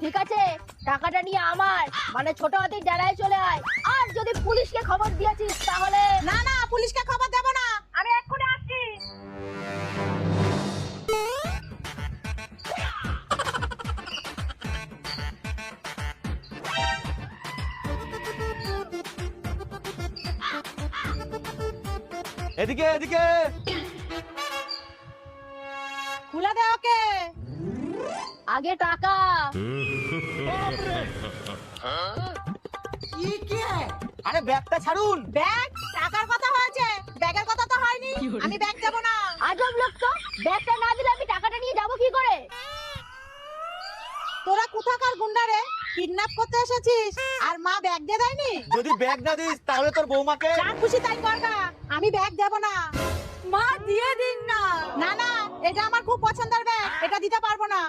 ঠিক আছে, টাকাটা নিয়ে আমার মানে ছোট হাতির ডেরায় চলে আয়। আর যদি পুলিশকে খবর দিয়েছিস তাহলে না না, পুলিশকে খবর দেব না। আমি এক্ষুনি আসছি। এদিকে এদিকে। খুলে দে ওকে। আগে টাকা। আরে ব্যাগটা ছাড়ুন। ব্যাগ? টাকার কথা হয়েছে, ব্যাগের কথা তো হয়নি। আমি ব্যাগ দেব না। আজব লোক তো, ব্যাগটা না দিলে আমি টাকাটা নিয়ে যাবো কি করে? তোরা কোথাকার গুন্ডা রে? কিডন্যাপ করতে এসেছিস আর মা ব্যাগ দিয়ে দেয়নি? যদি ব্যাগ না দিস তাহলে তোর বৌমাকে। যা খুশি তাই কর না, আমি ব্যাগ দেব না। মা দিয়ে দিন না। না না, এটা আমার খুব পছন্দের ব্যাগ, এটা দিতে পারবো না।